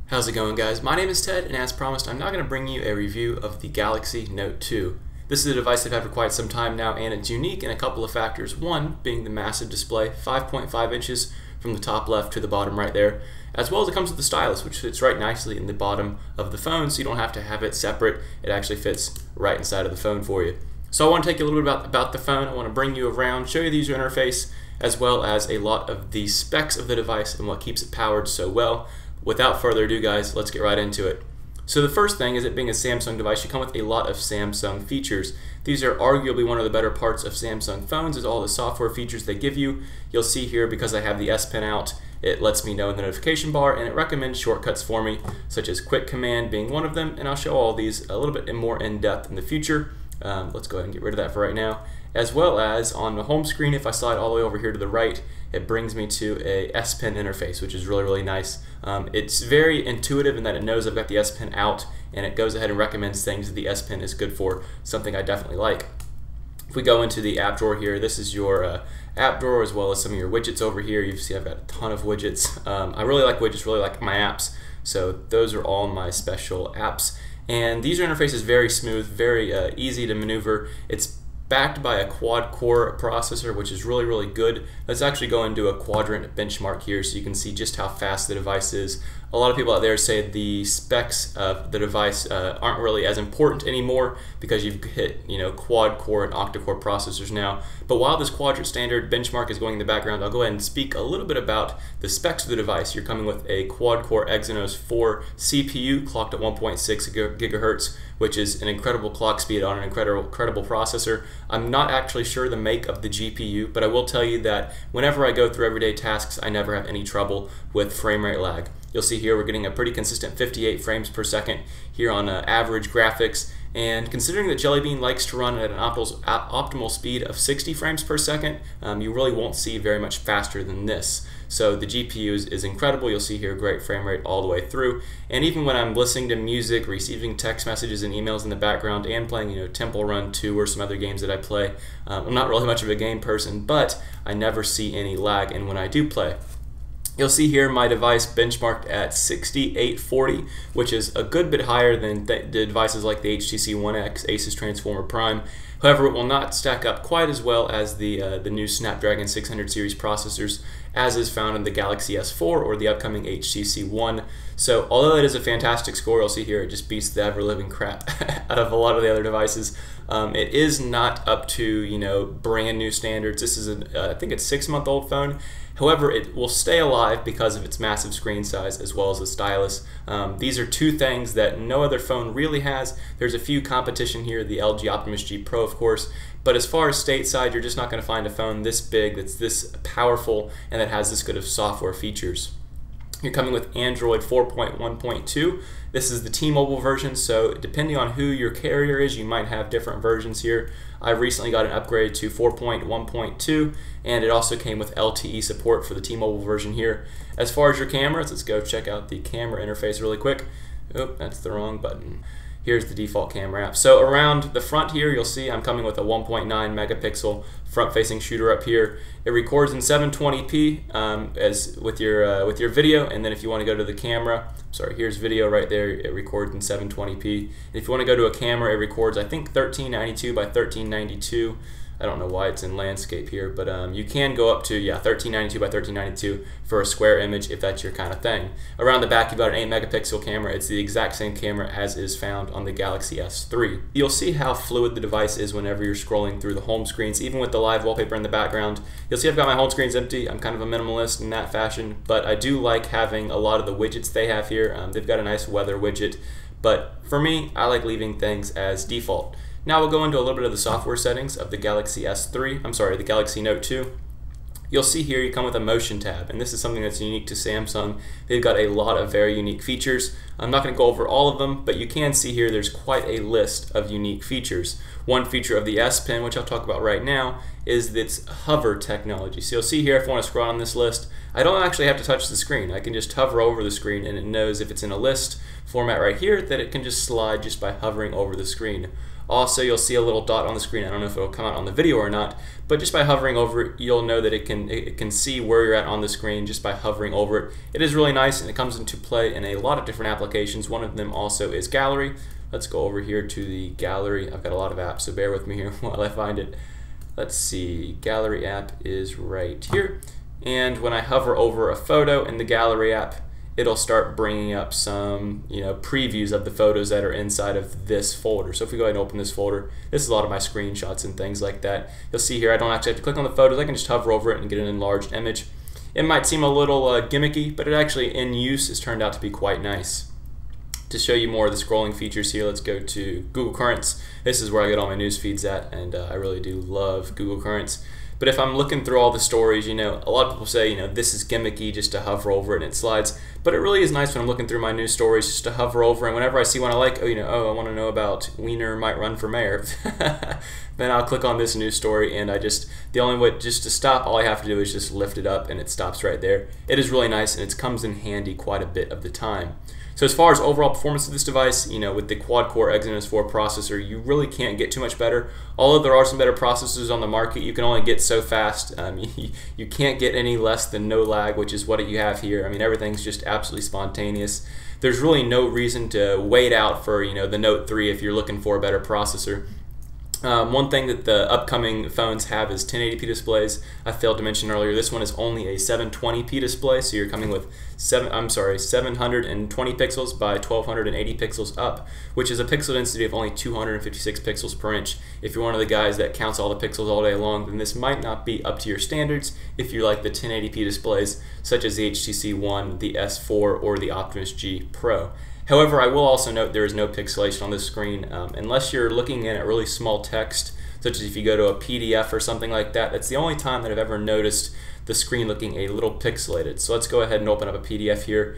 How's it going, guys? My name is Ted, and as promised, I'm now going to bring you a review of the Galaxy Note 2. This is a device I've had for quite some time now, and it's unique in a couple of factors. One being the massive display, 5.5 inches from the top left to the bottom right there, as well as it comes with the stylus, which fits right nicely in the bottom of the phone, so you don't have to have it separate. It actually fits right inside of the phone for you. So I want to take you a little bit about the phone. I want to bring you around, show you the user interface, as well as a lot of the specs of the device and what keeps it powered so well. Without further ado, guys, let's get right into it. So the first thing is, it being a Samsung device, you come with a lot of Samsung features. These are arguably one of the better parts of Samsung phones, is all the software features they give you. You'll see here, because I have the S Pen out, it lets me know in the notification bar, and it recommends shortcuts for me, such as Quick Command being one of them, and I'll show all these a little bit more in depth in the future. Let's go ahead and get rid of that for right now. As well as on the home screen, if I slide all the way over here to the right, it brings me to a S Pen interface, which is really nice. It's very intuitive in that it knows I've got the S Pen out, and it goes ahead and recommends things that the S Pen is good for, something I definitely like. If we go into the app drawer here, this is your app drawer, as well as some of your widgets over here. You see I've got a ton of widgets. I really like widgets, really like my apps, so those are all my special apps. And the user interface is very smooth, very easy to maneuver. It's backed by a quad-core processor, which is really good. Let's actually go and do a quadrant benchmark here so you can see just how fast the device is. A lot of people out there say the specs of the device aren't really as important anymore because you've hit quad-core and octa-core processors now. But while this quadrant standard benchmark is going in the background, I'll go ahead and speak a little bit about the specs of the device. You're coming with a quad-core Exynos 4 CPU clocked at 1.6 gigahertz, which is an incredible clock speed on an incredible processor. I'm not actually sure the make of the GPU, but I will tell you that whenever I go through everyday tasks, I never have any trouble with frame rate lag. You'll see here we're getting a pretty consistent 58 frames per second here on average graphics, and considering that Jelly Bean likes to run at an optimal speed of 60 frames per second, you really won't see very much faster than this. So the GPU is incredible. You'll see here great frame rate all the way through, and even when I'm listening to music, receiving text messages and emails in the background, and playing Temple Run 2 or some other games that I play, I'm not really much of a game person, but I never see any lag, and when I do play, you'll see here my device benchmarked at 6840, which is a good bit higher than the devices like the HTC One X, Asus Transformer Prime. However, it will not stack up quite as well as the new Snapdragon 600 series processors, as is found in the Galaxy S4 or the upcoming HTC One. So although it is a fantastic score, you'll see here it just beats the ever-living crap out of a lot of the other devices. It is not up to brand new standards. This is I think it's 6-month-old phone. However, it will stay alive because of its massive screen size as well as the stylus. These are two things that no other phone really has. There's a few competition here, the LG Optimus G Pro of course, but as far as stateside, you're just not going to find a phone this big, that's this powerful, and that has this good of software features. You're coming with Android 4.1.2. This is the T-Mobile version, so depending on who your carrier is, you might have different versions here. I recently got an upgrade to 4.1.2, and it also came with LTE support for the T-Mobile version here. As far as your cameras, let's go check out the camera interface really quick. Oh, that's the wrong button. Here's the default camera app. So around the front here, you'll see I'm coming with a 1.9 megapixel front-facing shooter up here. It records in 720p as with your video, and then if you want to go to the camera, sorry, here's video right there. It records in 720p. And if you want to go to a camera, it records I think 1392 by 1392. I don't know why it's in landscape here, but you can go up to 1392 by 1392 for a square image if that's your kind of thing. Around the back, you've got an 8 megapixel camera. It's the exact same camera as is found on the Galaxy S3. You'll see how fluid the device is whenever you're scrolling through the home screens, even with the live wallpaper in the background. You'll see I've got my home screens empty. I'm kind of a minimalist in that fashion, but I do like having a lot of the widgets they have here. They've got a nice weather widget, but for me, I like leaving things as default. Now we'll go into a little bit of the software settings of the Galaxy the Galaxy Note 2. You'll see here you come with a motion tab, and this is something that's unique to Samsung. They've got a lot of very unique features. I'm not going to go over all of them, but you can see here there's quite a list of unique features. One feature of the S Pen, which I'll talk about right now, is its hover technology. So you'll see here, if I want to scroll on this list, I don't actually have to touch the screen. I can just hover over the screen, and it knows if it's in a list format right here that it can just slide just by hovering over the screen. Also, you'll see a little dot on the screen. I don't know if it'll come out on the video or not, but just by hovering over it, you'll know that it can see where you're at on the screen just by hovering over it. It is really nice, and it comes into play in a lot of different applications. One of them also is gallery. Let's go over here to the gallery. I've got a lot of apps, so bear with me here while I find it. Let's see, gallery app is right here. And when I hover over a photo in the gallery app, it'll start bringing up some, previews of the photos that are inside of this folder. So if we go ahead and open this folder, this is a lot of my screenshots and things like that. You'll see here I don't actually have to click on the photos. I can just hover over it and get an enlarged image. It might seem a little gimmicky, but it actually in use has turned out to be quite nice. To show you more of the scrolling features here, let's go to Google Currents. This is where I get all my news feeds at, and I really do love Google Currents. But if I'm looking through all the stories, a lot of people say, this is gimmicky just to hover over it and it slides. But it really is nice when I'm looking through my news stories just to hover over, and whenever I see one I like, I want to know about Wiener might run for mayor, then I'll click on this news story, and the only way just to stop, all I have to do is just lift it up and it stops right there. It is really nice, and it comes in handy quite a bit of the time. So as far as overall performance of this device, with the quad-core Exynos 4 processor, you really can't get too much better. Although there are some better processors on the market, you can only get so fast. You can't get any less than no lag, which is what you have here. Everything's just absolutely spontaneous. There's really no reason to wait out for the Note 3 if you're looking for a better processor. One thing that the upcoming phones have is 1080p displays. I failed to mention earlier, this one is only a 720p display, so you're coming with 720 pixels by 1280 pixels up, which is a pixel density of only 256 pixels per inch. If you're one of the guys that counts all the pixels all day long, then this might not be up to your standards if you like the 1080p displays, such as the HTC One, the S4, or the Optimus G Pro. However, I will also note there is no pixelation on this screen unless you're looking at really small text, such as if you go to a PDF or something like that. That's the only time that I've ever noticed the screen looking a little pixelated. So let's go ahead and open up a PDF here.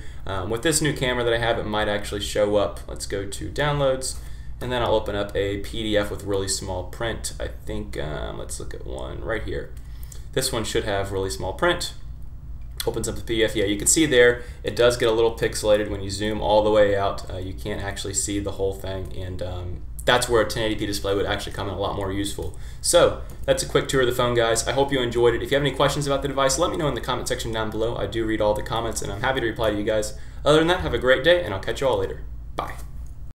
With this new camera that I have, it might actually show up. Let's go to Downloads, and then I'll open up a PDF with really small print. I think, let's look at one right here. This one should have really small print. Opens up the PDF. Yeah, you can see there it does get a little pixelated when you zoom all the way out. You can't actually see the whole thing, and that's where a 1080p display would actually come in a lot more useful. So that's a quick tour of the phone, guys. I hope you enjoyed it. If you have any questions about the device, let me know in the comment section down below. I do read all the comments, and I'm happy to reply to you guys. Other than that, have a great day, and I'll catch you all later. Bye.